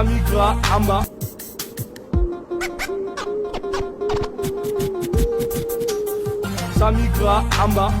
Samigra Amba. Samigra Amba.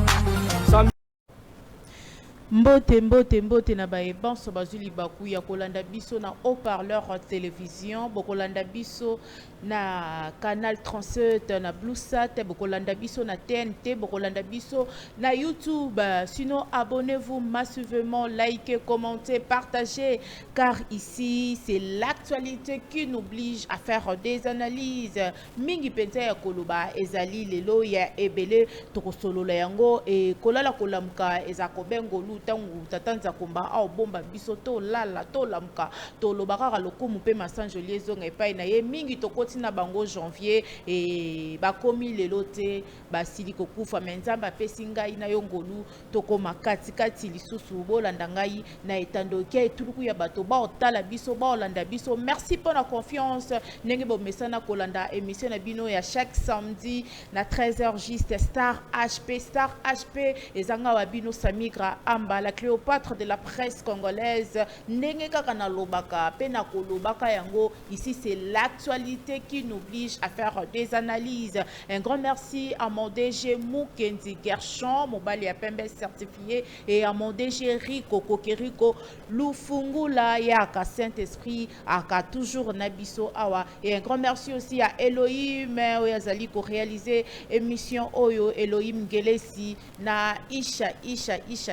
Mbote mbote mbote na bae banso bazuli baku ya kolanda biso na haut-parleur télévision bokolanda biso na canal 37 na Bluesat bokolanda biso na TNT bokolanda biso na YouTube. Sinon abonnez-vous massivement, likez, commentez, partagez car ici c'est l'actualité qui nous oblige à faire des analyses. Mingi penza ya koloba ezali lelo ya ebele tokosolola yango e kolala kolamka ezakobengo tangu tatanza komba au bomba biso to lala to lamka to lobaka lokumu pe masanjo liaison epai na ye mingi tokoti na bango janvier e bakomi lelote basili kokufa menzamba pesi ngai na yongolu tokoma kati kati lisusu bolanda ngai na etando ke etuluku ya bato ba otala biso ba olanda biso. Merci pour la confiance ndenge bo mesana kolanda émission na bino ya chaque samedi na 13h juste Star HP ezanga wa bino Samigra Amba, la Cléopâtre de la presse congolaise. Ndenge kaka na lobaka pe na kolobaka yango. Ici c'est l'actualité qui nous oblige à faire des analyses. Un grand merci à mon DG Mukendi Gershon, mobile ya pembe certifié, et à mon DG Rico Kokeriko Lufungula Yaka Saint-Esprit aka toujours nabiso awa. Et un grand merci aussi à Elohim Oyazali ko réaliser émission Oyo Elohim Gelesi na Isha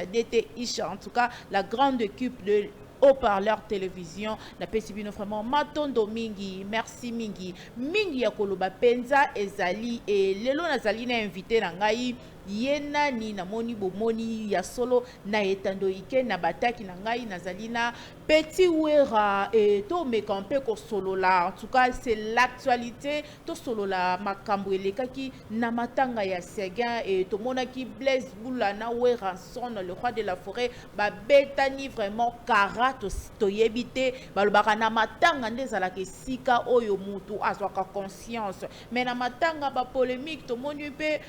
DT Isha, en tout cas la grande équipe de haut-parleur télévision na pesibino vraiment matondo mingi. Merci mingi ya koloba penza ezali e lelo nazali na invité na ngai yena ni na moni bomoni ya solo na etando ike na bataki na ngai nazali na Petit Wera et to me campé ko solo la. En tout cas c'est l'actualité to solo la makambo elekaki na matanga ya Seguin et to monaki Blaise Boula na Weranson le roi de la forêt ba betani vraiment karato to yebite balobaka na matanga ndezala ke sika oyo mutu azwaka conscience mais na matanga ba polémique to moni pe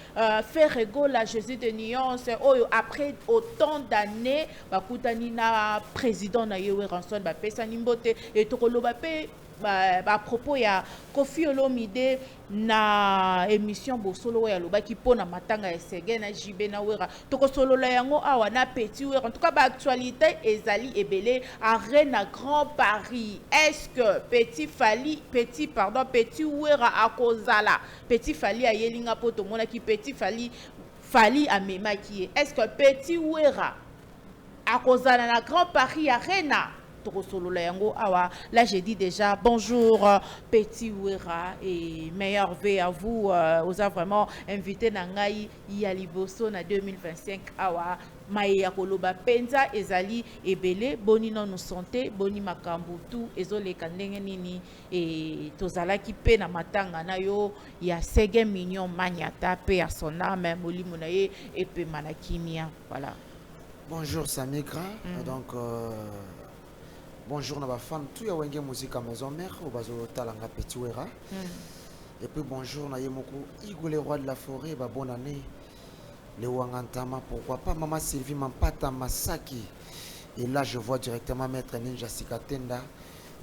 faire la Jésus de nuance oyo après autant d'années bakutani na président na yewe ranson ba pesa nimbote et tokoloba pe à propos ya Kofi Olomide na émission bosolo ya loba ki pona matanga ya Seguin na JB na Wera tokosolo la yango awa na Petit Wera. En tout cas ba actualité ezali ebele arène à Grand Paris. Est-ce que Petit Wera akozala Petit Fali a yelinga poto mona ki Petit Fali a memaki. Est-ce que Petit Wera akozala na Grand Paris arena là j'ai dit déjà bonjour Petit Wera et meilleur vœu à vous. Vous a vraiment invité Nangai Yaliboso na 2025 awa Maïa Koloba Penza ezali ebele boni non santé boni makambu tout ezole kandenge nini et tozala ki pe na matanga na yo ya Seguin mignon maniata pe à son âme molimo na ye et pe manakimia. Voilà. Bonjour Samigra. Donc bonjour na fan tout ya wenge musique à maison mère au bazo talanga Petit Wera. Et puis bonjour na yemoko Igo le roi de la forêt ba bonne année. Le Wangantama, pourquoi pas Maman Sylvie Mampata Masaki. Et là je vois directement Maître Ninja Sikatenda.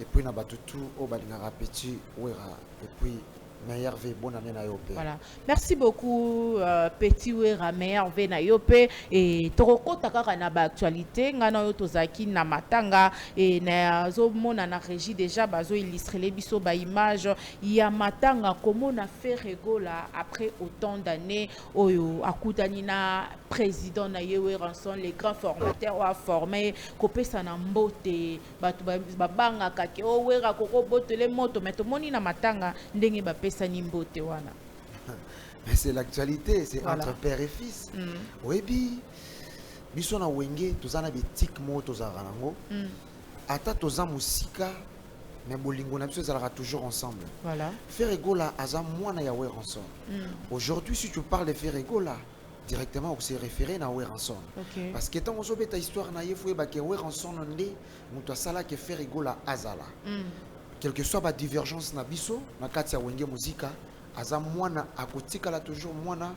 Et puis na batutu au Badingara Petit Wera. Et puis meilleur vœu, bonne année na yope. Voilà. Merci beaucoup Petit Wera, meilleur vœu na yope. Et toroko takaka na ba actualité ngana yo tozaki na matanga et na zo mona na régie déjà bazo illustrer les biso ba image ya matanga comment on a fait rigola après autant d'années oyo akutani na président na yewe ranson les grands formateurs a formé kopesa na mbote batu babanga kake o wera koko botele moto mais to moni na matanga ndenge ba Nimbote wana. C'est l'actualité, c'est voilà. Entre père et fils. Oui, biso na wenge tozana bitik mo tozarango. Ata toza musika mais bolingo na biso zalaka toujours ensemble. Voilà. Ferregola aza mwana ya Weranson. Aujourd'hui si tu parles de Ferregola directement on s'est référé na Weranson. Okay. Parce que tant on beta histoire na yefu ba ke Weranson ndé muto sala ke Ferregola azala. Quelle que soit la divergence na biso na kati ya wenge muzika aza mwana akotika la toujours mwana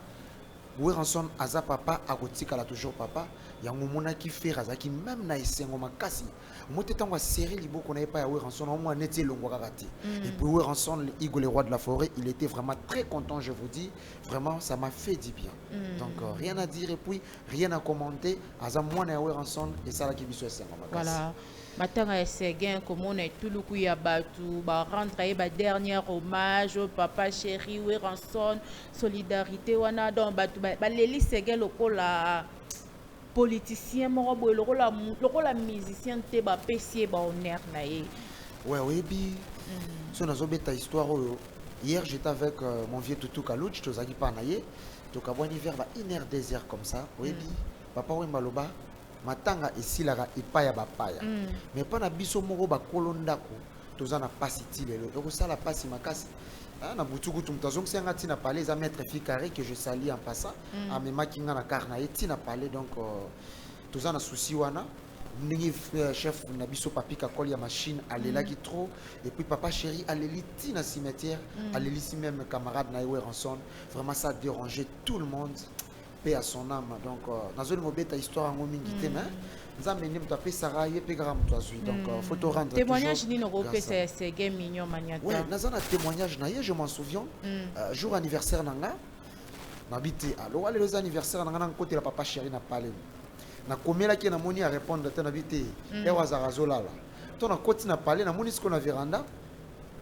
Weranson aza papa akotikala toujours papa yango mona ki faire azaki même na esengo makasi mote tango série liboko na pas ya Weranson au moins neti longo kakati et puis Weranson Igo le roi de la forêt il était vraiment très content je vous dis vraiment ça m'a fait du bien donc rien à dire et puis rien à commenter aza mwana ya Weranson et ça la ki biso esengo makasi voilà matanga ya Seguin comme on est tout le coup ya batu ba rendre ba dernier hommage au papa chéri Weranson solidarité wana donc batu ba leli Seguin lokola politicien moko boye lokola musicien te ba pesier ba honneur na ye ouais oui bi so nazo beta histoire hier j'étais avec mon vieux Toutou Kalouch tozaki pa na ye tokabwani vers ba 1h 2h comme ça oui bi papa we maloba matanga esilaka epai ya bapaya mais pas na biso moko bakolo ndako toza na pasi ti lelo ekosala pasi makasi na butukutu mutu azongisianga ntina pale eza maître Fikare que je salue en passant amemaki nga na kar na ye ntina pale donc toza na souci wana ndenge chef na biso papi kakoli ya machine alelaki trop et puis papa chéri aleli ntina cimetière alelisi même camarade na ye Weranson vraiment ça a dérangé tout le monde paix à son âme donc nazo ngobeta histoire ngo mingi te mais nzambe ndi mutu apesaka ye mpe kaka mutu azwi donc faut te rendre témoignage nini okopesa ya Seguin mignon maniata ouais naza na témoignage na ye je m'en souviens jour anniversaire nanga nabite alors lelo za anniversaire nanga na côté la papa chéri na pale na komelaki na moni a répondre te nabite ewa za razolala to na côté na pale na moni siko na veranda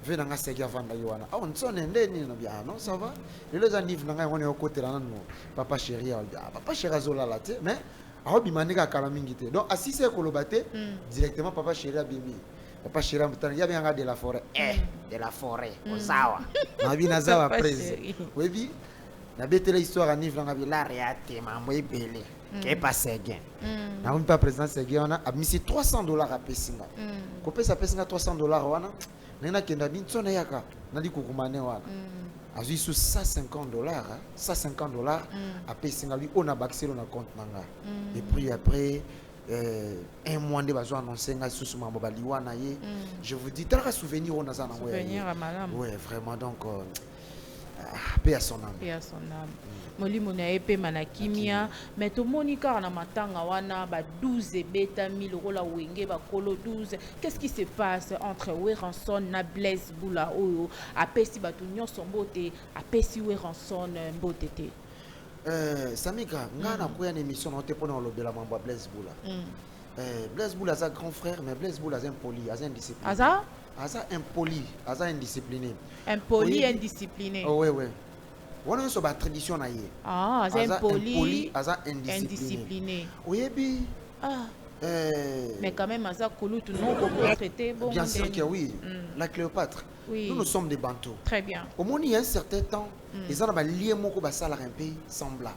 vena nga Seguin vanda yoana ah on sonne ndeni na bien non ça va lelo za nive nanga ngone yo côté la nanu papa chéri papa chéri azolala te mais aobimandika kala mingi te donc asisi ekoloba te directement papa chéri abimi papa chéri amutana ya bien de la forêt de la forêt ozawa nabi nazawa prise webi na betela histoire anive nanga bi la réate mambo ebele ke pas Seguin na on pas président Seguin on a mis $300 à pesinga ko pesa pesinga $300 wana nena kenda bintsona yaka na likukumane wana azui sous $150 $150 à pesinga lui on a baxé na compte nanga et puis après un mois de bazo annoncé nga sous mambo baliwana ye je vous dis tala souvenir on a ça na ouais vraiment donc paix à son âme paix à son âme molimo na epe manakimia mais to monika na matanga wana ba 12 beta 1000 rola wenge ba kolo 12 qu'est-ce qui se passe entre Weranson na Blaise Boula oyo apesi batu nyonso mbote apesi Weranson mbote te Samika nga na koya na émission na te pona lobela mambo Blaise Boula Blaise Boula sa grand frère mais Blaise Boula impoli aza indiscipliné aza impoli aza indiscipliné indiscipliné oh ouais on a une tradition na ye aza impoli aza indiscipliné oyebi mais quand même aza kolutu non pour traiter bon bien sûr que oui la Cléopâtre nous sommes des bantous très bien au moins il y a un certain temps ils ont ba lié moko ba sala un peu semblant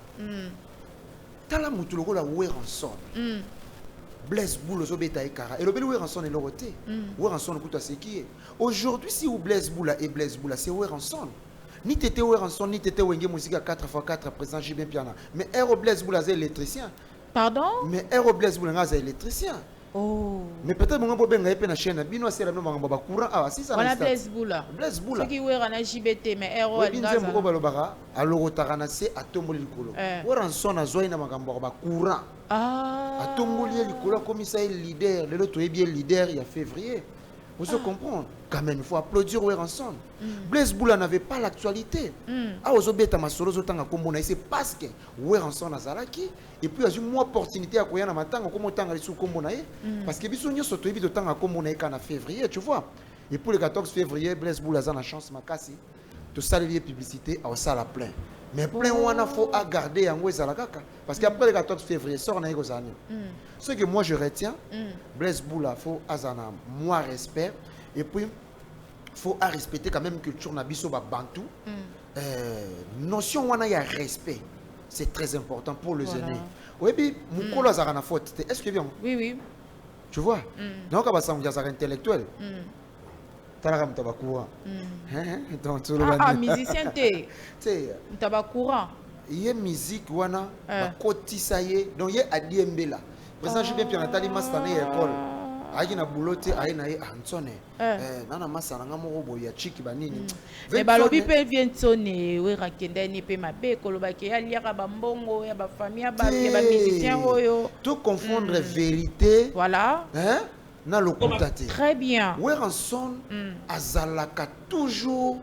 tala mutu lokola Weranson Blaise Boula zobeta ekara et le bel Weranson est loroté Weranson kuta seki aujourd'hui si ou Blaise Boula et Blaise Boula c'est Weranson ni tété Weranson ni tété wenge musique à 4x4 présent Jibin Piana mais Aero Blaise Boula c'est électricien pardon mais Aero Blaise Boula c'est électricien mais peut-être mon bo benga epena chaîne bino c'est la même ba courant ah si ça on Blaise Boula ce qui wera na JBT mais Aero ngaza binze moko balobaka alorotaka na se atomboli likolo Weranson azoi na makambo ba courant atomboli likolo comme ça leader le to bien leader il y a février vous comprenez quand même il faut applaudir Weranson Blaise Boula n'avait pas l'actualité ozobeta masolo zotanga kombo na c'est parce que Weranson azalaki et puis azu moi opportunité à koya na matanga comme otanga lisu kombo na parce que biso nyoso to ebito tanga kombo na kana février tu vois et pour le 14 février Blaise Boula a la chance makasi de saluer publicité au sala plein mais plein wana faut à garder yango ezala kaka parce qu'après le 14 février sort na yozani ce que moi je retiens Blaise Boula faut azana moi respect et puis faut à respecter quand même culture na biso ba bantu notion wana ya respect c'est très important pour le aînés oui puis mukolo azana faute est-ce que bien oui tu vois donc aba sangu azana intellectuel talaka mtaba courant donc musicien te mtaba courant yé musique wana bakotisa ye donc yé adiembela président Jibin Piana tali master na école Aïe na boulotte, aïe na Antsone. Nana massa nanga moko boya chiki banini. Mais balobi pe vientone we rakenda ni pe mabe koloba ke ya liaka ba mbongo ya ba famille ba musicien oyo. Tout confondre vérité. Voilà. Hein? Na lokutate. Très bien. Weranson azalaka toujours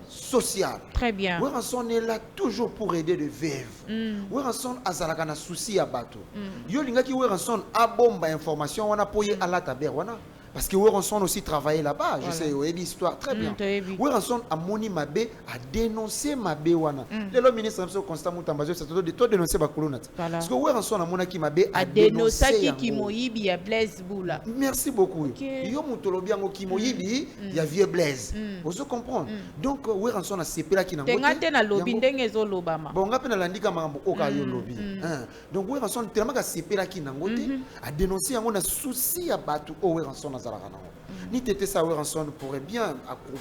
social. Très bien. Weranson est là toujours pour aider les veuves. Weranson azalaka na souci ya bato. Yo lingaki Weranson abomba information wana poye ala taber wana. Parce que Weranson aussi travaillé là-bas. Je sais, oui, l'histoire. Très bien. Weranson a moni Mabé, a dénoncé Mabé wana. Le ministre Constant Moutambazo, c'est tout dénoncer Bakulunat. Parce que Weranson a moni Mabé a dénoncé Kimoyibi ya Blaise Boula. Merci beaucoup. Yo Moutolobiango Kimoyibi, il y a vieux Blaise. Vous comprenez? Donc Weranson a séparé là qui n'a pas. Tengate na lobby ndenge zo lobama. Bon, on appelle l'indika mambo oka yo lobby. Donc Weranson tellement a séparé là qui n'a pas a dénoncé un souci à Batou au Weranson. Ni tete sa Weranson pourrait bien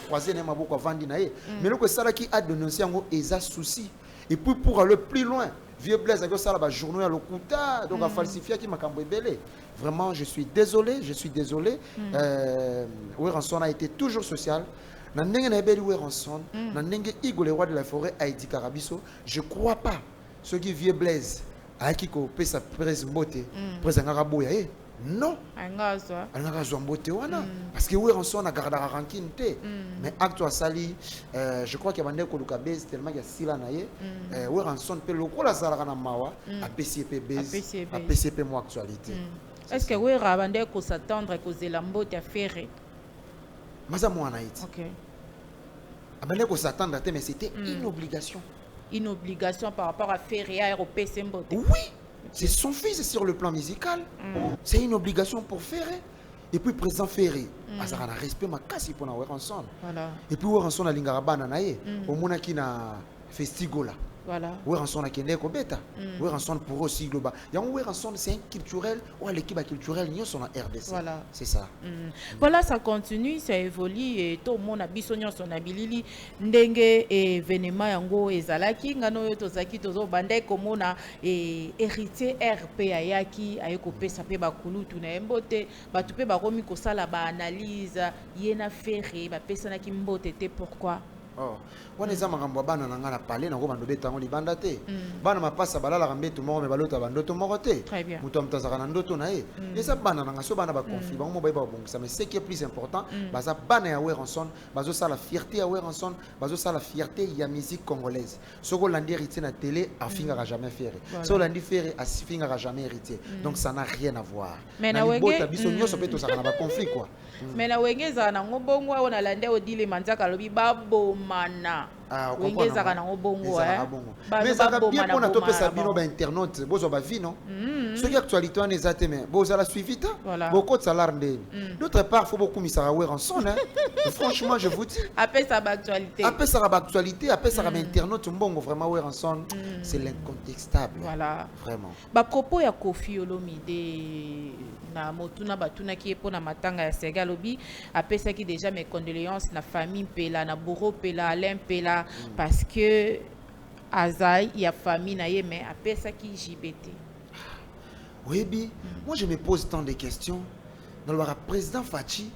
croiser les maboko avant d'inaé. Mais le que ça qui a dénoncé un eza souci. Et puis pour aller plus loin, vieux Blaise avec ça la journée à l'okuta donc à falsifier qui m'a cambré belé. Vraiment je suis désolé, Weranson a été toujours social. Na ndenge na ebeli Weranson, na ndenge Igor le roi de la forêt a dit Karabiso, je crois pas ce qui vieux Blaise a qui ko pesa presse mbote, presse ngaraboya non. Parce que Weranson a gardé la rancune. Mais acte sali, je crois qu'il y a un peu de tellement qu'il y a sila naie. Weranson peut le coup la salana mawa à PCP base, à PCP moi actualité. Est-ce que Weranson peut s'attendre que c'est la mbote à faire? Maza moi naït. Ok. Abandé qu'on s'attendre mais c'était une obligation. Une obligation par rapport à faire et au PC mbote. Oui. C'est son fils sur le plan musical. C'est une obligation pour Ferré. Et puis président Ferré, ça a un respect ma casse pour Weranson. Voilà. Et puis Weranson a l'ingarabana naé. Au mona qui na festigola. Voilà. Weranson a kende ko beta. Weranson pour aussi global. Il y a un Weranson c'est un culturel ou l'équipe culturelle ni son RDC. Voilà. C'est ça. Voilà, ça continue, ça évolue et tout le monde a bisogno son abilili ndenge événement yango ezalaki ngano yo tozaki tozo bande komona héritier RP ayaki ayeko pesa pe bakulutu na mbote batu pe bakomi ko sala ba analyse yena ferré ba pesa na kimbote te pourquoi. Oh, on est à bana na parler na ngoma ndobeta ngo libanda te. Bana mapasa balala kambetu moko me balota bandoto moko te. Très bien. Muto mtazaka na ndoto na ye. Et ça bana na so bana ba conflit bango ba bongisa mais ce qui est plus important, baza bana ya Weranson, bazo ça la fierté ya Weranson, bazo ça la fierté ya musique congolaise. Soko landi héritier na télé a fingera jamais faire. Soko landi faire a fingera jamais héritier. Donc ça n'a rien à voir. Mais na wenge biso nyoso pe to ça na ba conflit quoi. Mais na wenge za na ngobongo ona lande odile manzaka lobi babo mana. Wenge za na ngobongo mais ça va bien pour na to pesa bino ba internaute bozo ba vie non. Ce qui actualité on est atteint bozo la suivi ta. Beaucoup de salaire ndé. D'autre part faut beaucoup misara Weranson hein. Franchement je vous dis. Après ça ba actualité. Après ça ba actualité, après ça ba internaute mbongo vraiment Weranson c'est l'incontestable. Voilà. Vraiment. Ba propos ya Koffi Olomide na motuna batuna ki epona matanga ya Sega lobi apesa ki déjà mes condoléances na famille Pela na Boro Pela Alain Pela parce que Azaï il y a famille na ye mais apesa ki JBT. Oui bi, moi je me pose tant de questions dans le président Fachi.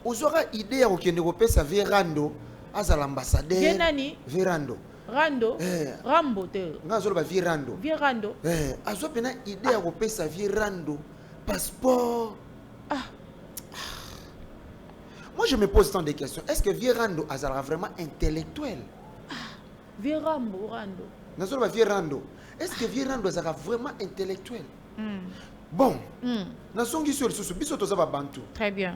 Vous aurez idée au Kenya sa Verando as l'ambassadeur. Vienani Verando. Rando Rambo te. Ngazolo ba Verando. Verando. Azo pena idée au sa Verando. Passeport. Moi je me pose tant de questions. Est-ce que Vierando azara vraiment intellectuel? Vierando Rando. Nazolo Vierando. Est-ce que Vierando azara vraiment intellectuel? Bon. Nasongi sur le biso toza ba bantu. Très bien.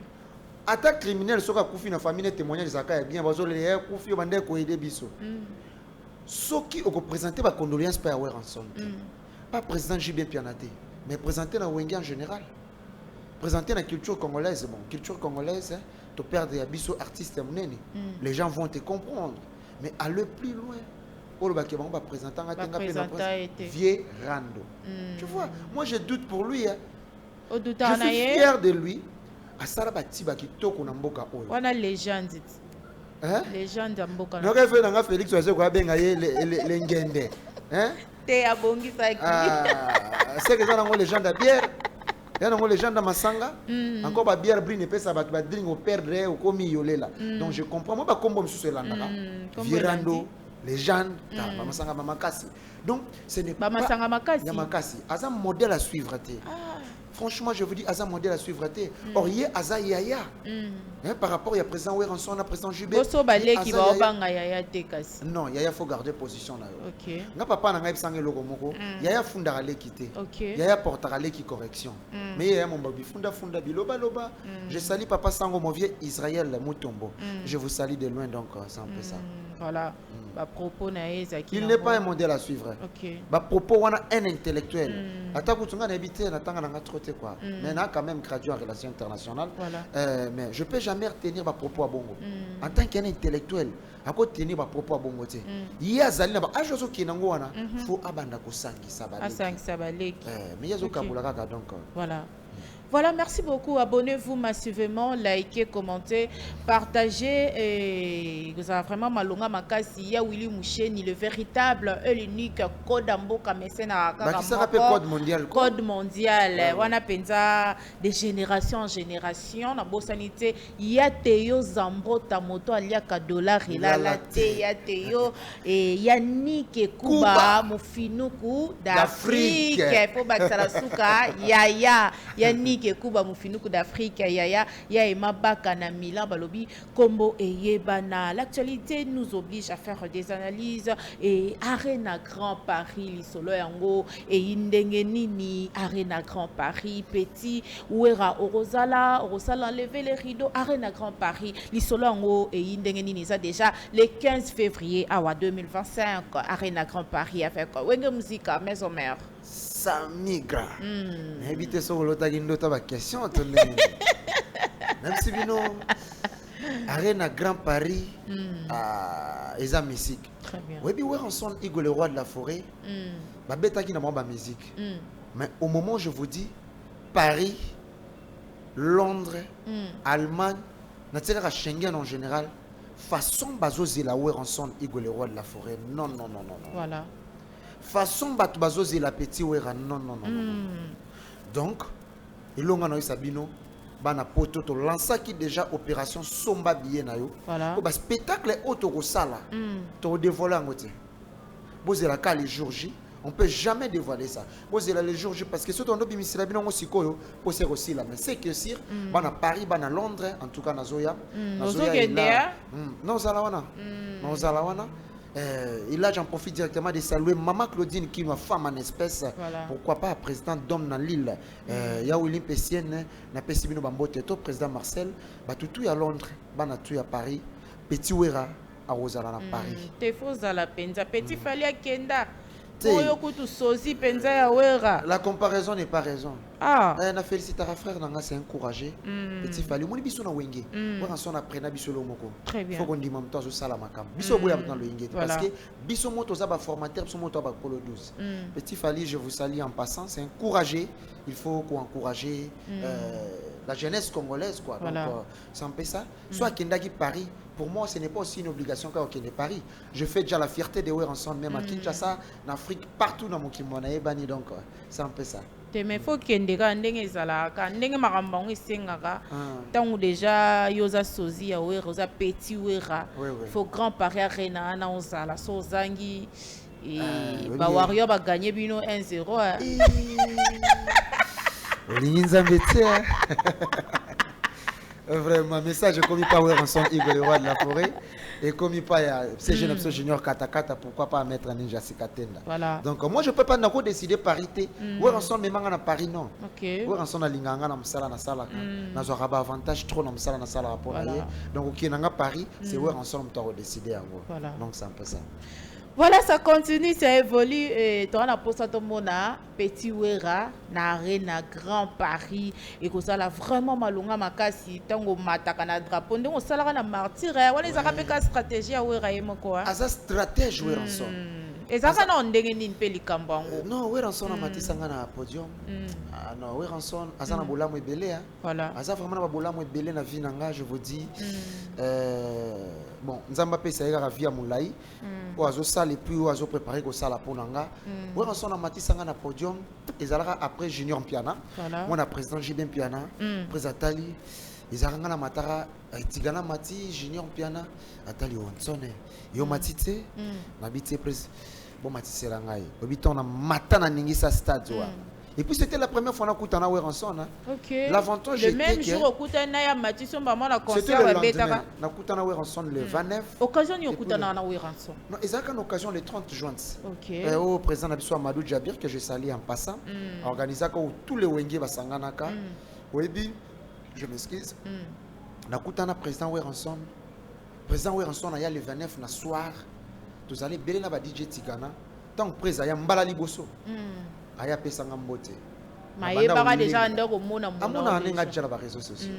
Attaque criminelle soka kufi na famille témoignage zaka bien bazolo le kufi bande ko aider biso. Soki oko présenter ba condoléances pa Weranson. Pas président JB Pianaté. Mais présenter la Wenge en général. Présenter la culture congolaise. Bon, culture congolaise, tu perds des abyssaux artistes. Les gens vont te comprendre. Mais aller plus loin. On va présenter Vieux Rando. Tu vois, moi je doute pour lui. Je suis fier de lui. À Sarabatiba qui toque na mboka oyo. On a légende. Hein? Légende mboka. Donc il fait Félix Oazé ko benga les ngende. Hein? Te abongi saki. C'est que ça dans les gens de bière. Il y a les gens dans Masanga, encore ba bière brine et ça va drink au perdre au commis yolela. Donc je comprends moi pas comment je suis là. Virando, les gens, Masanga Mamakasi. Donc ce n'est pas Masanga Makasi. Yamakasi. Asa modèle à suivre. Franchement, je vous dis, Asa modèle à suivre. Or, il y a Asa Yaya. Par rapport à présent Weranson, à présent Jubé. Non, Yaya faut garder position là. OK. Nga papa na ngai sange logo moko. Yaya funda ale quitter. Yaya portera le qui correction. Mais Yaya mon babi funda biloba loba. Je salue papa sango mon vieux Israël Mutombo. Je vous salue de loin donc c'est un peu ça. Voilà. Propos il n'est pas un modèle à suivre. Propos on a un intellectuel. Attends, tu as habité na tanga na troté quoi. Mais on a quand même gradué en relations internationales. Mais je peux jamais retenir ma propos à bongo. En tant qu'un intellectuel, à côté tenir ma propos à bongo té. Il y a zalina ba ajoso ki nango wana. Faut abanda ko sangi sabaleki. Asangi sabaleki. Mais yazo kabula kaka donc. Voilà. Voilà, merci beaucoup. Abonnez-vous massivement, likez, commentez, partagez. Et vous avez vraiment malonga makasi. Il y a Willy Moucheni, le véritable et l'unique code amboka mesena. Qui ça rappelle code mondial? Code mondial. On a pensa de génération en génération. Dans sanité, il y a Théo Zambo Tamoto aliaka dollar et là il y a Théo et Yannick Kuba Mufinuku d'Afrique. Il faut battre la souka. Yaya Yannick Kuba Mufinuku d'Afrique, Yaya Emma Baka na Milan Balobi Kombo et Yebana. L'actualité nous oblige à faire des analyses et Arena Grand Paris l'isolo yango et Indengenini Arena Grand Paris Petit Ouera Orosala enlever les rideaux Arena Grand Paris l'isolo yango et Indengenini ça déjà le 15 février à 2025 Arena Grand Paris avec Wenge Musica Maison Mère. Ça migre. Évitez sur l'autre question. Même si nous Arena Grand Paris à musique. Très bien. Oui, bien on sonne Igor le roi de la forêt. Bah bêta qui n'a pas musique. Mais au moment où je vous dis Paris, Londres, Allemagne, naturellement Schengen en général, façon bazo zela où on sonne Igor le roi de la forêt. Non. Voilà. Façon batubazo la petit ouera non. Donc il a eu Sabino bana poto to lança qui déjà opération somba billet na yo. Voilà. Ba spectacle auto sala. To dévoiler ngote. Bozela ka les jours J, on peut jamais dévoiler ça. Bozela les jours J parce que surtout on doit bimisila bino ngosikoyo pour ser aussi là mais c'est que sir bana Paris bana Londres en tout cas na Zoya. Non zalawana. Non zalawana. Et là, j'en profite directement de saluer Maman Claudine qui est ma femme en espèce. Voilà. Pourquoi pas, président d'homme dans l'île. Il y a William Pessienne, na Pessimino Bambote, président Marcel, Batutu à Londres, Banatu à Paris, Petit Ouera à Rosala à Paris. T'es faux à la penza, Petit Fali à Kenda. La comparaison n'est pas raison. On a félicité à frère, c'est encouragé. Petit Fali, mon biso na wenge. On s'en apprend na biso lo moko. Très faut qu'on dise même temps au salamakam. Biso boya dans le wenge parce que biso moto za ba formateur, biso moto ba polo 12. Petit Fali, je vous salue en passant, c'est encouragé. Il faut qu'on encourager la jeunesse congolaise quoi. Voilà. Donc c'est un peu ça. Soit Kendaki Paris. Pour moi, ce n'est pas aussi une obligation qu'au Paris. Je fais déjà la fierté de voir ensemble, même à Kinshasa, en Afrique, partout dans mon Kimona et Bani. Donc, c'est un peu ça. Mais faut qu'il y ait des gens qui déjà yoza sozi ya yoza petit wera faut grand Paris arena na ozala so zangi et ba warrior ba gagner bino 1-0 Vraiment, message comme il pas ensemble Igor le roi de la forêt et comme il pas ces jeunes junior katakata pourquoi pas mettre un ninja sikatenda. Voilà. Donc moi je peux pas n'ako décider parité. Ouais ensemble mais manga na Paris non. OK. Ouais ensemble na linganga na msala na sala na zo raba avantage trop na msala na sala rapport aller. Donc OK nanga Paris c'est ouais ensemble tu décider en gros. Donc c'est un peu ça. Voilà, ça continue, ça évolue. Et tu as la poste à ton mona, Petit Ouera, na Arena Grand Paris. Et que ça, là, vraiment, malonga makasi, tango mataka na drapeau. Donc, ça, là, na martyr. On les a rappelé qu'à stratégie à Ouera et moko. À sa stratégie, Ouera ensemble. Et ça, ça, on dégaine une peli kambango. Non, Ouera ensemble, on a matisanga na podium. Non, Ouera ensemble, à ça, na bola mouebele. Voilà. À ça, vraiment, na bola mouebele na vie nanga, je vous dis. bon nzamba pe ça ira via moulai o azo sala et puis o azo préparer ko sala ponanga wera son na matisanga na podium ezalaka après junior piana moi na président Jibin piana président Tali ezalanga na matara tigana mati junior piana atali onsone yo matite na biti président bon matise la ngai obiton na matana ningisa stade wa. Et puis c'était la première fois qu'on a Weranson. OK. L'avantage le même jour on a na Matisson maman la concert c'était le lendemain. Na kutana Weranson le 29. Occasion ni okutana na Weranson. Non, exact une occasion le 30 juin. OK. Au président Abisso Amadou Djabir que je salue en passant. Organisé que tous les Wenge basanganaka. Webi je m'excuse. Na kutana président Weranson. Président Weranson a le 29 na soir. Tous allez belé na ba DJ Tigana. Tant président ya mbala liboso. Aya pesanga mbote mayeba déjà ndako mona amona nenga jala ba réseaux sociaux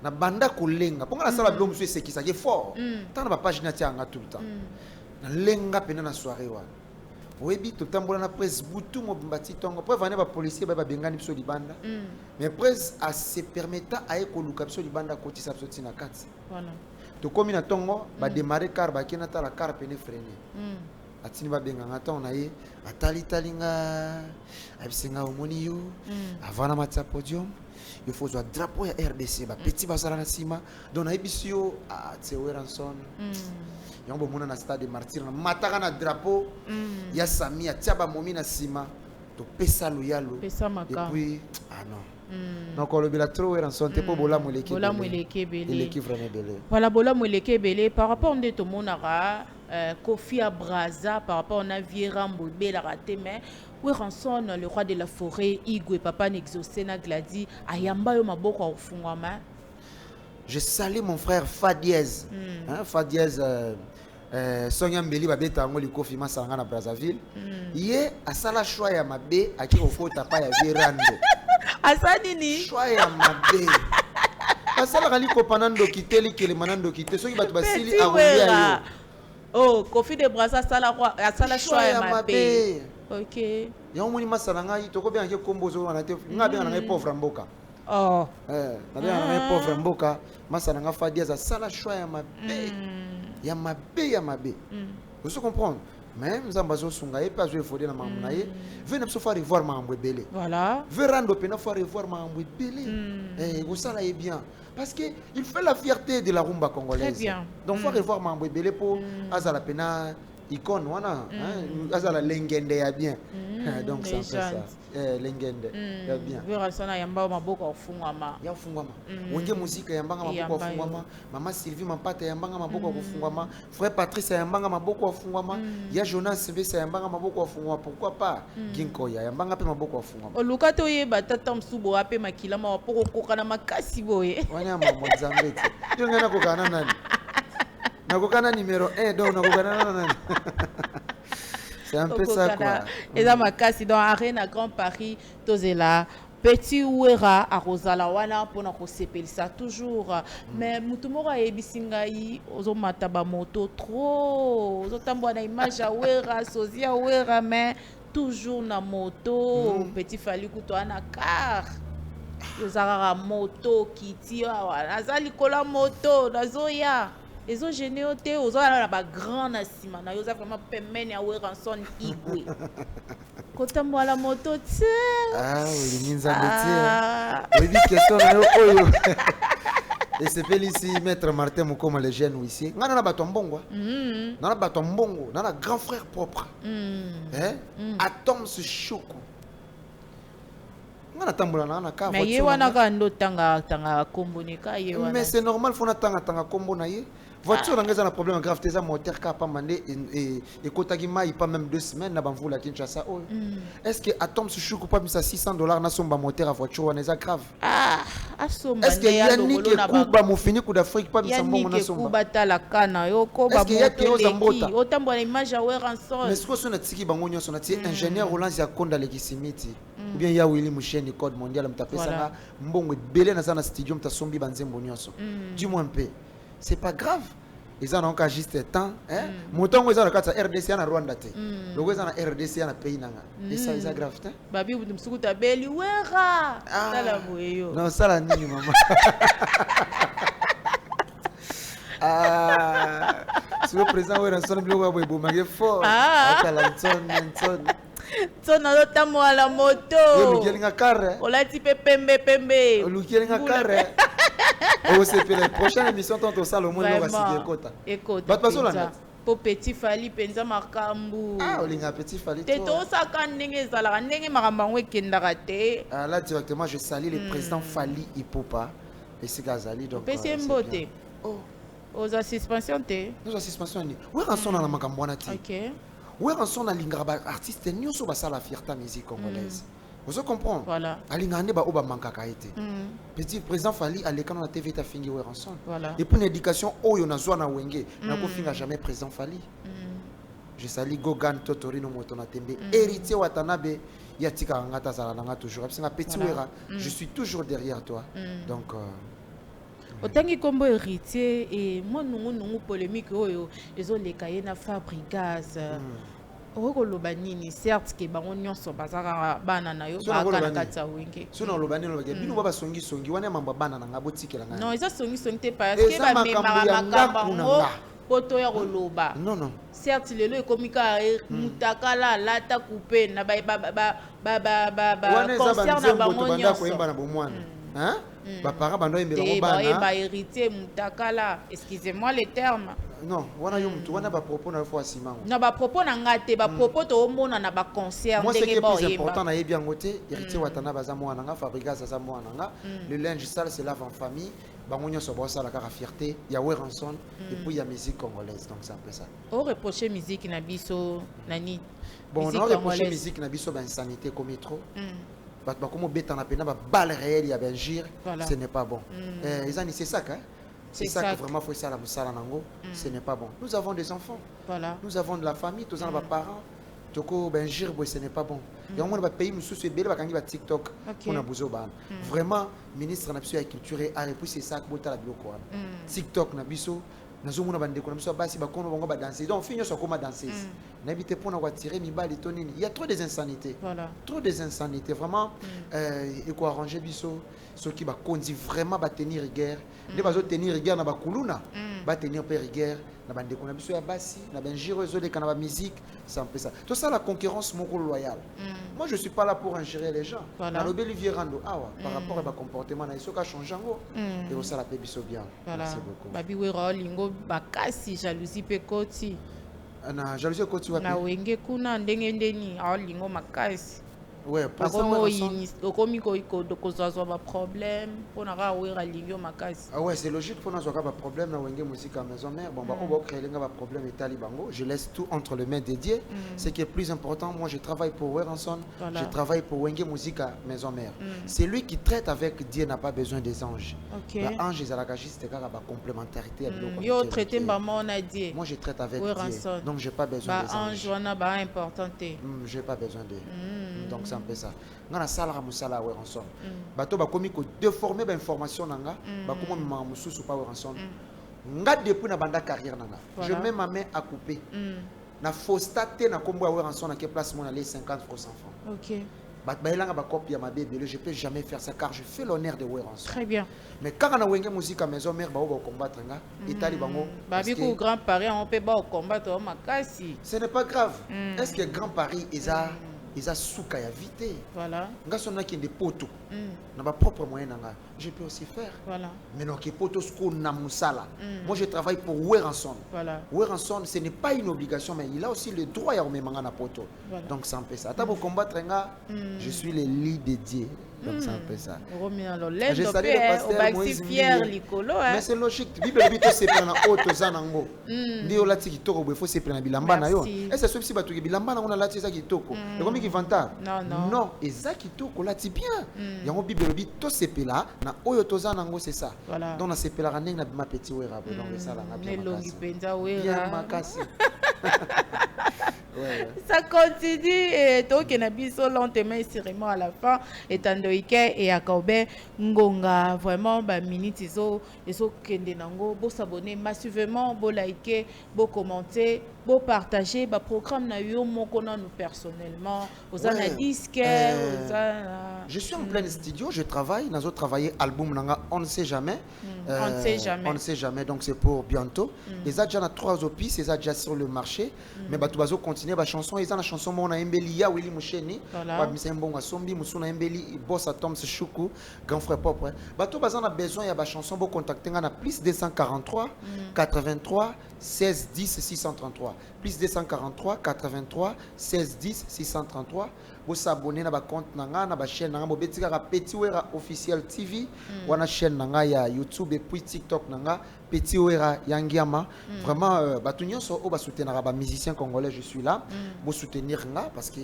na banda kolenga ponga na sala bilo musu esekisa ke fort tana ba page na tianga tout le temps na lenga pena na soirée wa webi to tambola na presse butu mo mbati tongo po vane ba policier ba bengani biso libanda mais presse a se permettant a ekoluka biso libanda koti sa biso tina kati voilà to komi na tongo ba démarrer car ba kena ta la car pene freiner atini ba benga ngata on aye atali talinga abisenga omoni yo avant na match podium il faut jouer drapeau ya RDC ba petit basala na sima donc aibisio a Weranson yombo mona na stade de martyr na mataka na drapeau ya Samia tiaba momi na sima to pesa loyalo et puis ah non donc on le bila trop Weranson te po bola moleke vraiment belé voilà bola moleke belé par rapport à to monara Kofi à Braza par rapport à Viera Mboube la raté mais Weranson le roi de la forêt Igwe papa n'exaucé na gladi ayamba yo maboko au fungwama. Je salue mon frère Fadiez Fadiez Sonia Mbeli babeta ngoli Kofi masanga na Brazzaville ye asala choix ya mabe aki okota pa ya Virando asani ni choix ya mabe asala kali kopanando kiteli kele manando kite soki batu basili aruya yo. Oh, Kofi de Braza sala choix ya mabe. OK. Ya omoni masala ngai to ko bien ke kombozo wana te ngabe na ngai pauvre mboka. Oh. Na bien na ngai pauvre mboka masala nga Fadia za sala choix ya mabe. Ya mabe ya mabe. Vous comprenez? Même Zambazo Sunga et pas jouer Fodé na mamunaye. Venez se faire revoir Mambo Belé. Voilà. Verando pena faire revoir Mambo Belé. Vous ça là est bien. Parce que il fait la fierté de la rumba congolaise. Très bien. Donc faut revoir Mambo Belé pour Azala pena icône wana Azala lengende ya bien. Donc c'est un peu ça. Lengende ya bien. Weranson yamba maboko ofungwama. Ya ofungwama. Wenge musique yambanga maboko ofungwama. Mama Sylvie Mampata yambanga maboko ofungwama. Frère Patrice yambanga maboko ofungwama. Ya Jonas Sebesa yambanga maboko ofungwama. Pourquoi pas Ginko ya yambanga pe maboko ofungwama. Oluka to yeba tata msubo ape makila ma poko kokana makasi boye. Wana mama Zambeti. Yo ngana kokana nani? Nakokana numéro 1 donc nakokana nani? C'est un peu ça quoi. Et dans ma casse dans Arène à Grand Paris, tozela petit Wera à Rosala wana pour na kosepeli ça toujours mais mutumora ebisingai ozo mataba moto trop ozo tambwa na image ya Wera sozia Wera mais toujours na moto petit fali kuto na car yozara moto kiti wana azali kola moto nazoya ezo généoté aux la ba grand na sima na yoza vraiment pemene ya Weranson Igwe kota la moto tse oui ninza moté oui question na yo oyo et c'est ici maître Martin Mukoma le jeune ici ngana na bato mbongo na bato mbongo na grand frère propre Atom se choco ngana tambola na ka mais ye wana ka ndo tanga kombonika ye wana mais c'est normal faut na tanga kombo na ye voiture n'a un problème grave tes moteur car pas mandé et kotagi mai pas même 2 semaines na banvou la Kinshasa est-ce que Atom se chou pas mis à $600 na somba moteur à voiture on est grave asomba est-ce que Yannick Kuba mo fini coup d'Afrique pas mis à mbongo na somba Kuba tala kana yo ko ba moto otambo na image ya Weranson mais ce que son tiki bango nyoso na ti ingénieur Roland ya Konda le Kisimiti ou bien ya Willy Moucheni code mondial mtape ça mbongo belé na sana studio mtasombi banzembo nyoso dis-moi un peu. C'est pas grave. Ils ont encore juste temps. Mouton, ils ont le RDC en Rwanda. Le ils ont RDC en pays. Et ça, c'est grave. Babi, vous me souhaitez belle. Ouera. Ça la voyez. Non, ça la nuit, maman. le président Wera Son biloko ya boye bomaki fort atala nson Tona lotamo à la moto. olukelinga kare Olati pe pembe. olukelinga kare osepela prochaine émission tonto osala omoni eloko asiki ekota bato bazolanda po petit fali penza makambu olinga petit fali te tosaka ndenge ezalaka ndenge makambo yango ekendaka te là directement je salue le président Fali Ipupa esika azali donc pesi mbote oza suspension te oza suspension ni Wera Son na makambo wana te Wera Son alingaka baartiste nyonso basala fierté musique congolaise vous comprenez voilà alingaka nde baoyo bamankaka ye te petit président Fali alekana na tv tafingi Wera Son voilà et pour une éducation oyo nazwa na wenge nakofinga jamais président Fali je salue Gogan Totorino moto na tembe héritier Watanabe yatika ngata zala nanga toujours parce que petit Wera je suis toujours derrière toi donc otangi kombo héritier et moi nungu polémique oyo ezoleka ye na Fabrigas okoloba nini certes ke bango nyonso bazaka bana na yo bakana kati ya wenge so na loba nini loba bino baba songi wana mambo bana na ngabo tikela ngana non eza songi te parce que ba memara makambo poto ya koloba non certes lelo ekomika mutakala lata coupe na ba concert na bango nyonso na bomwana hein ba para bando embela bana ba héritier mutakala excusez-moi le terme non wana yo mutu wana ba propos na fois simango na ba propos na ngate ba propos to omona na ba concert ndenge ba c'est important na yebi ngote héritier Watana baza mwana nga Fabrigas aza mwana nga le linge sale c'est lave en famille bango nyonso ba sala ka fierté ya Wera Son et puis ya musique congolaise donc c'est un peu ça o reprocher musique na biso nani bon on reprocher musique na biso ba insanité comme trop comme bêta na pena ba balle réelle ya Benjir ce n'est pas bon c'est ça hein c'est ça que vraiment faut ça la musala nango ce n'est pas bon nous avons des enfants voilà nous avons de la famille tous en parents toko Benjir ce n'est pas bon et on va pays mususu ebele bakangi ba TikTok on a besoin ban vraiment ministre na biso ya culture et art et puis c'est ça que botala biloko wana TikTok na biso nazomona bandeko na biso basi bakono bango ba danser donc finyo so koma danseuse n'habite pour na tirer mibali to nini il y a trop des insanités voilà trop des insanités vraiment et quoi arranger biso ceux qui ba kondi vraiment ba tenir rigueur ne bazo tenir rigueur na ba kuluna ba tenir pe rigueur na bandeko na biso ya basi na Benjiro ezole kana ba musique c'est un peu ça tout ça la concurrence moko loyale moi je suis pas là pour ingérer les gens na lobeli vierando awa par rapport à ba comportement na iso ka changer ngo et au ça la pe biso bien merci beaucoup babi Wera lingo bakasi jalousie pe koti na jalousie koti wapi na wenge kuna ndenge ndeni lingo makasi ouais okomi kozwazwa baproblème mpona kaka Wera lingio makasi ouais c'est logique mpona zwaka baproblème na wenge musique à maison mère bon baoyo bokréelenga baproblème etali bango je laisse tout entre les mains dédiées ce qui est plus important moi je travaille pour Wera Son je travaille pour wenge musique à maison mère c'est lui qui traite avec Dieu n'a pas besoin des anges ange ezalaka juste kaka bacomplémentarité ya biloko yo traité mbama na Dieu moi je traite avec Dieu donc j'ai pas besoin des anges wana ba important te j'ai pas besoin de donc c'est un peu ça ngana sala musala Wera Son bato bakomi ko déformer ba information nanga bakomo mama mususu pa Wera Son nga depuis na banda carrière nanga je mets ma main à couper na fausseté na kombo ya Wera Son na ke place mon aller 50% francs OK baelanga ba copie ya ma bébé je peux jamais faire ça car je fais l'honneur de Wera Son très bien mais quand on a wenge musique à maison mère ba combattre nga etali bango babi ko grand Paris on peut pas combattre makasi ce n'est pas grave est-ce que Grand Paris ils a souka ya vite voilà nga sonna qui des poteaux na ba propre moyen nanga je peux aussi faire voilà mais non que poteaux sko na musala moi je travaille pour Wera Son voilà Wera Son ce n'est pas une obligation mais il a aussi le droit ya omemanga na poteau donc c'est un peu ça ata bo combattre nga je suis le lit dédié donc c'est un peu ça je salue le pasteur Moïse fier likolo mais c'est logique bible bito sepela na auto zanango ndio lati kitoko bo faut sepela na bilamba na yo est-ce que si batu bilamba na ngona lati za kitoko et comme qui vanta non eza kitoko lati bien yango bible bito sepela na oyo tozanango c'est ça donc na sepela ka ndenge na ma petit Wera donc ça la na bien longi penza Wera makasi ça continue et donc na biso lentement et sûrement à la fin etandoike et akobe ngonga vraiment ba minutes ezo kende nango bo s'abonner massivement bo liker bo commenter beau partager ba programme na yo moko na nous personnellement aux Ouais, disque je suis en plein studio, je travaille, nous avons travaillé album nanga, on ne sait jamais. On ne sait jamais. On ne sait jamais, donc c'est pour bientôt. Les a déjà 3 opus, les a déjà sur le marché, mais bah tu vas continuer la chanson, ils ont la chanson mon embeli ya Willy Moucheni, voilà. bah mbonga sombi musuna embeli boss Tom Schuku, grand frère propre. Bah tu vas a besoin il y a chanson pour contacter na plus 243 83 16 10 633 plus 243 83 16 10 633. Vous s'abonner à ma compte nanga na ba chaîne nanga bobetika ka Petit Wera officiel TV wana chaîne nanga ya YouTube et puis TikTok nanga Petit Wera Yangiama vraiment batunyo so o ba soutenir ba musicien congolais je suis là pour soutenir nga parce que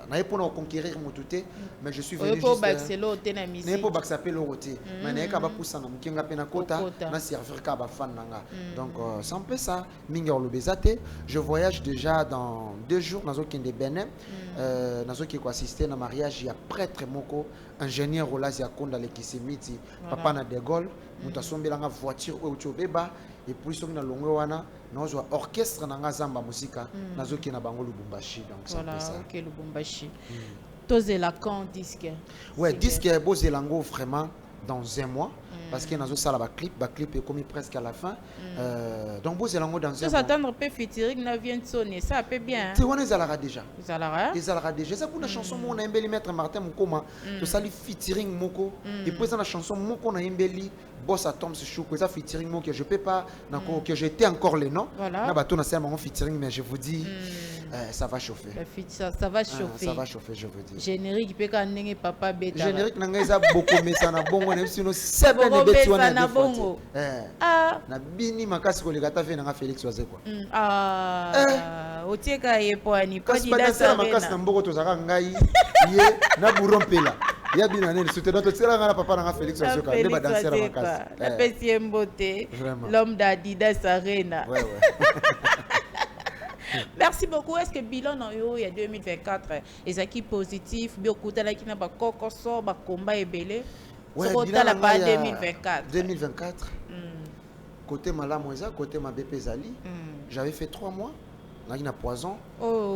na pour nous conquérir motuté mais je suis venu juste baxelo te na musique pour baxaper le roté mais na ka ba poussa na mukinga pe na kota na servir ka ba fan nanga donc c'est un peu ça minga lobezate je voyage déjà dans 2 jours nazo kende Benin nazo ki assister na mariage ya prêtre moko ingénieur Olazi Akonda le kisimiti papa na de Gaulle mutasombelanga voiture o chobeba et puis soki na longwe wana nazo orchestre nanga zamba musika nazo ki na bango Lubumbashi donc c'est voilà, ça OK Lubumbashi tozela quand disque ouais disque bozelango vraiment dans 1 mois parce que nazo sala ba clip est commis presque à la fin donc bozelango dans 1 mois s'attendre peu featuring na vient sonner ça peut bien tu vois les alara déjà ça pour la chanson mon embeli maître Martin Mukoma to sali featuring moko et puis ça la chanson moko na embeli boss Tom Schuku ça featuring moko que je peux pas que j'étais encore les noms na bato na sel mon featuring mais je vous dis ça va chauffer ça va chauffer ça va chauffer je vous dis générique peut ka ndenge papa beta générique nanga eza beaucoup mais ça na bongo na sino sebe ne beti wana na bongo na bini makasi ko lekata fe nanga Félix Oze quoi otieka yeponi podi da sa makasi na mboko tozaka ngai ye na burompela ya bina nene soutenant to tsela ngana papa nanga Félix Oze quoi ne ba danser makasi la petit mbote l'homme d'Adidas Arena ouais merci beaucoup. Est-ce que bilan dans yo il y a 2024 les acquis positifs biokuta la kina ba kokoso ba combat ebele ouais bilan la pas 2024 côté malamoisa côté ma BP Zali j'avais fait 3 mois na poison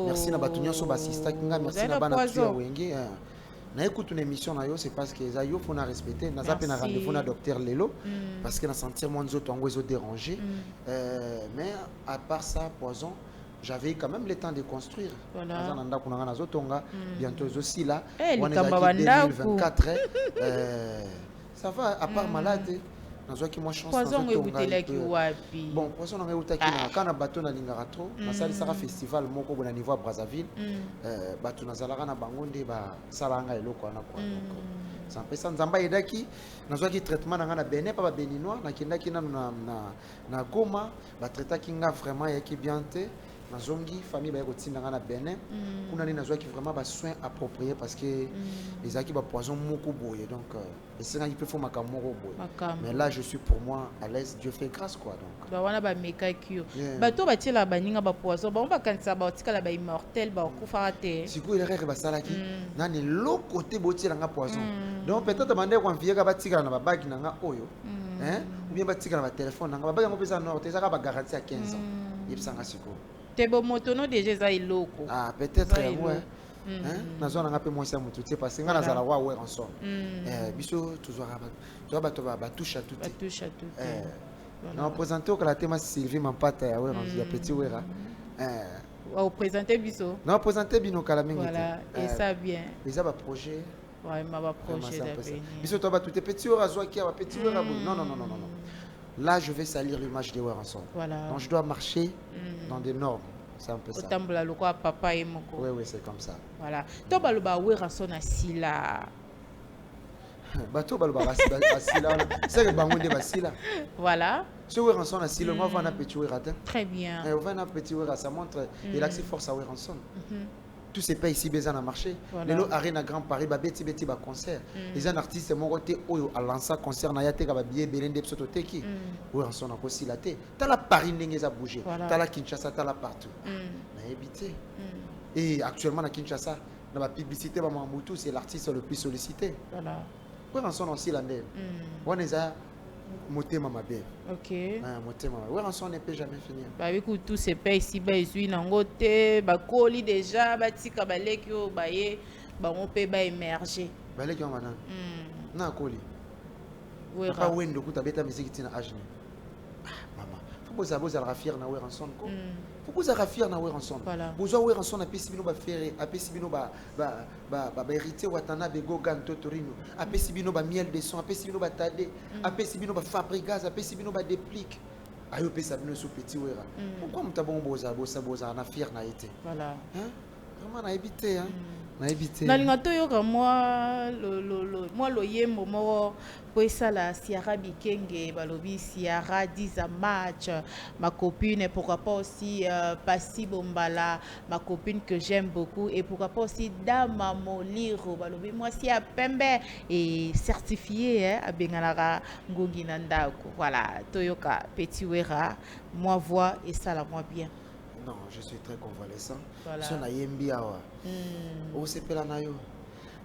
merci na batunyo so basista kinga merci na bana tuya wenge na écoute une émission na yo c'est parce que za yo faut na respecter na zape na rendez-vous na docteur Lelo parce que na sentir mon nzoto ngo ezo déranger mais à part ça poison j'avais quand même le temps de construire. Voilà. Bientôt aussi là. On est en 2024. Ça va, à part malade. Moi chance bon, poisson on a quand on a bateau na Lingarato, na sali sara festival moko bona niveau à Brazzaville. Bateau na zalaka na bangonde ba salanga eloko na quoi. Ça peut ça nzamba edaki nazwaki traitement na Benin pas béninois na kindaki na Goma ba traitaki nga vraiment yaki bien te. Nazongi famille ba kotinda na Benin kuna ni nazwaki vraiment ba soins appropriés parce que les aki ba poison moko boye donc et c'est il peut faire makamoko boye mais là je suis pour moi à l'aise Dieu fait grâce quoi donc ba wana ba mekakio bato ba tiela baninga ba poison ba kanisa ba tikala ba immortel ba kufara te siko il rêve ba salaki nani lo côté botiela nga poison donc peut-être demander qu'on vie ka ba tikala na ba bag na nga oyo hein ou bien ba tikala ba téléphone na nga ba bag ngo pesa nord te ça ka ba garantie à 15 ans yebsanga siko Tebo motono déjà za iloko. Ah peut-être ouais. Hein? Nazo na ngape mwisa mututi parce que ngana zala wa ouais ensemble. Biso toujours ba touche à tout. Ba touche à tout. On présenter au la thème Sylvie Mampata ya ouais ya Petit Wera. On présenter biso. Non présenter bino kala mingi. Voilà, et ça bien. Déjà ba projet. Ouais, ma ba projet d'avenir. Biso toi ba tout Petit Wera zo ki ba Petit Wera. Non. Là, je vais salir l'image de ensemble. Voilà. Donc, je dois marcher dans des normes. C'est un peu ça. Papa et moko. Oui, c'est comme ça. Voilà. To baloba Weranson asila. Bato baloba asila. C'est que bango de basila. Voilà. Ce Weranson asila, moi va na Petit Wera. Très bien. Et on va na Petit Wera, ça montre il a force à Weranson. Tous ces pays ici besoin à marcher. Les lots Arena Grand Paris, beti ba concert. Les artistes mon côté oyo à lancer concert na yate ka ba billet belende psoto teki. Ou en son aussi la té. T'as la Paris n'engeza bouger. T'as la Kinshasa, t'as la partout. Na éviter. Et actuellement na Kinshasa, dans la publicité ba Mamoutou, c'est l'artiste le plus sollicité. Voilà. Ou en son aussi la ndé. On est à motema mabe. Ok. Motema mabe. Ouais, rançon ne peut jamais finir. Bah écoute, tous ces pays ici, bah ils ont nangote, bah koli déjà, bah tika bah lekio, bah ye, bah on peut bah émerger. Bah lekio manan. Na koli. Oui. Pas wendo kuta beta musique tina ajni. Maman. Faut que vous avez fier na ouais rançon ko. Faut que vous avez fier na ouais rançon. Voilà. Vous avez ouais rançon a pesibino ba faire, a pesibino ba hérité watana be gogan totorino, a pesibino ba miel de son, a pesibino ba tade, a pesibino ba fabricage, a pesibino ba déplique. Ayo pesabino sous petit wera. Pourquoi mutabon boza na fier na été. Voilà. Hein? Vraiment na éviter hein. Nalinga toyoka moi lo yembo moko po esala Ciara Bikenge balobi Ciara 10 match ma copine, pourquoi pas aussi Pasi Bombala, ma copine que j'aime beaucoup, et pourquoi pas aussi Dama Moliro balobi moi si à Pembe et certifié à Bengalara Ngongi Nandako. Voilà, toyoka Petit Wera, moi voix et ça la moi bien. Non, je suis très convalescent. Voilà. So na yembi awa. O sepela na yo.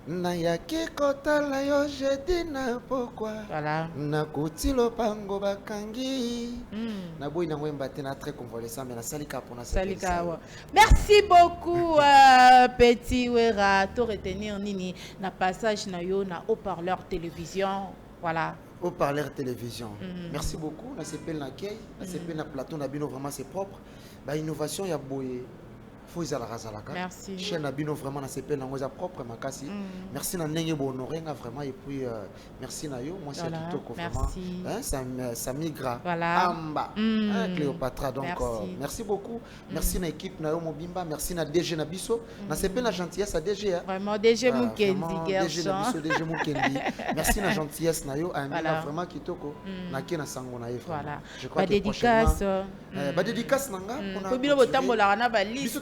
Na ya ke kota la yo je dis na pourquoi. Voilà. Na kotilo pango bakangi. Na boy na wemba tena très convalescent mais na salika pour na salika. Merci beaucoup Petit Wera, to retenir nini na passage na yo na haut-parleur télévision. Voilà. Haut-parleur télévision. Merci beaucoup. Na s'appelle na kay, na s'appelle na plateau na bino vraiment c'est propre. Bah innovation ya boye. Merci. Chaîne Nabino vraiment na s'appelle na ngoza propre makasi. Merci na ndenge bo honorer vraiment et puis merci na yo moi c'est tout vraiment hein ça migra amba Cléopatra donc merci beaucoup. Merci na équipe na yo Mobimba, merci na DG na biso na s'appelle na gentillesse à DG vraiment DG Mukendi DG na biso DG Mukendi. Merci na gentillesse na yo Amina vraiment kitoko na ke na sango na Efra. Voilà. Je crois que dédicace dédicace nanga pour bino botambola na ba liste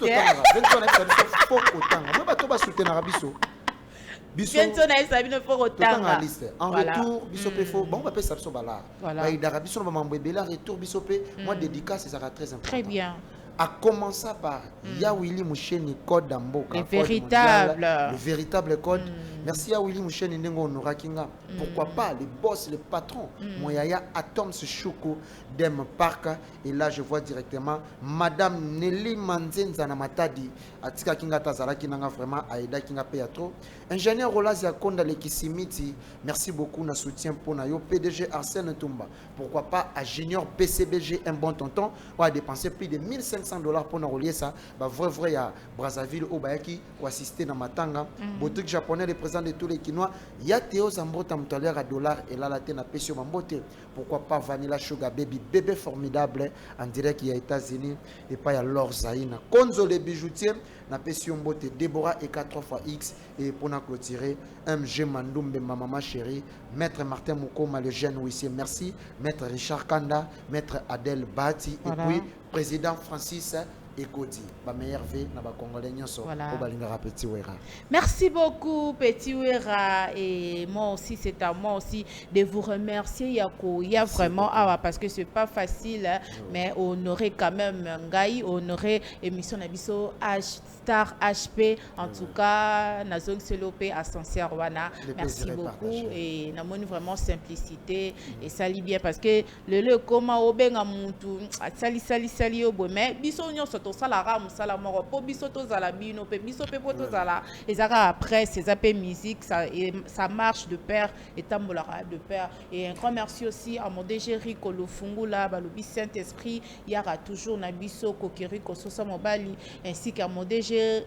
bientôt na liste en retour bisope faux bon on peut ça bala ba idara biso ba mambo ebela retour bisope moi dédicace ça sera très important. Très bien. À commencer par Ya Willy Moucheni code d'Amboka. Le véritable code. Merci à Willy Moucheni Nengo Norakinga. Pourquoi pas les boss, les patrons. Moyaya Atoms Choukou Dem Parka. Et là je vois directement Madame Nelly Manzenza Namatadi. Atika Kinga Tazara Kinanga vraiment Aida Kinga Peyatro. Ingénieur Rolazia Konda Lekisimiti. Merci beaucoup na soutien pour Nayo. PDG Arsène Toumba. Pourquoi pas à Junior PCBG un bon tonton. On a dépensé plus de $1500 pour nous relier ça. Bah vrai à Brazzaville au Bayaki ou assister dans Matanga. Boutique japonais les présents de tous les Kinois. Il y a Théo Zambota Mutalière à $. Et là la tête n'a péché Mambote. Pourquoi pas Vanilla Sugar Baby, bébé formidable en direct il y a États-Unis et pas il y a Laure Zaïna. Konzo les bijoutiers n'a péché Mambote Déborah et 4xX et pour nous clôturer MG Mandoumbe ma maman chérie, Maître Martin Moukoma le jeune huissier merci, Maître Richard Kanda, Maître Adèle Bati et puis Président Francis Ekodi, ma meilleure vie, na ba Congolais nyonso, au balingara Petit Wera. Merci beaucoup Petit Wera et moi aussi c'est à moi aussi de vous remercier Yako. Il y a vraiment parce que c'est pas facile mais on aurait quand même ngai, on aurait émission nabiso Star HP en tout cas Nazong Selopé à Sincère Wana. Merci beaucoup et namoni vraiment simplicité et ça lit bien parce que le comment obenga muntu sali obo mais biso nyonso to salara musala moko po biso to zala bino pe biso pe poto zala ezaka après ces appels musique ça marche de pair et tambolara de pair et un grand merci aussi à mon DG Rico Lofungula balobi Saint-Esprit yara toujours na biso kokeri ko sosa mobali ainsi qu'à mon DG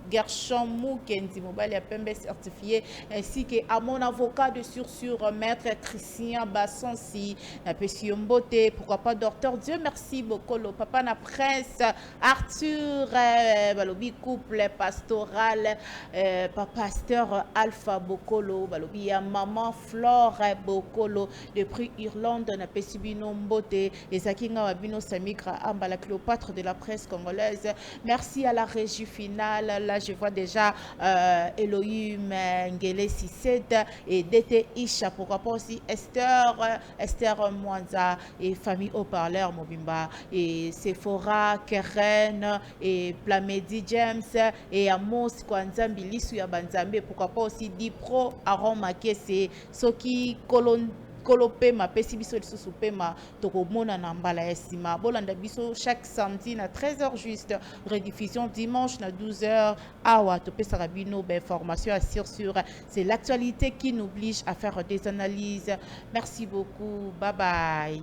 Gershon Mukendi Mobali à Pembe certifié ainsi que à mon avocat de sursure maître Christian Bassansi na Pesiombote pourquoi pas docteur Dieu merci beaucoup le papa na prince Arthur balobi couple pastoral papa pasteur Alpha Bokolo balobi ya maman Flore Bokolo depuis Irlande na Pesibino Mbote ezakinga wabino Samigra Amba la Cléopâtre de la presse congolaise. Merci à la régie finale. Là, je vois déjà Elohim Ngele Sisset et DT Isha, pourquoi pas aussi Esther Mwanza et famille haut-parleur Mobimba et Sephora Keren et Plamedi James et Amos Kwanzambi Lisu ya Banzambe, pourquoi pas aussi Dipro Aaron Makese Soki Kolon Kolo pema pesi biso lisusu pema tokomona na mbala ya sima bolanda biso chaque samedi na 13h juste rediffusion dimanche na 12h awa topesaka bino information assure sur c'est l'actualité qui nous oblige à faire des analyses. Merci beaucoup, bye bye.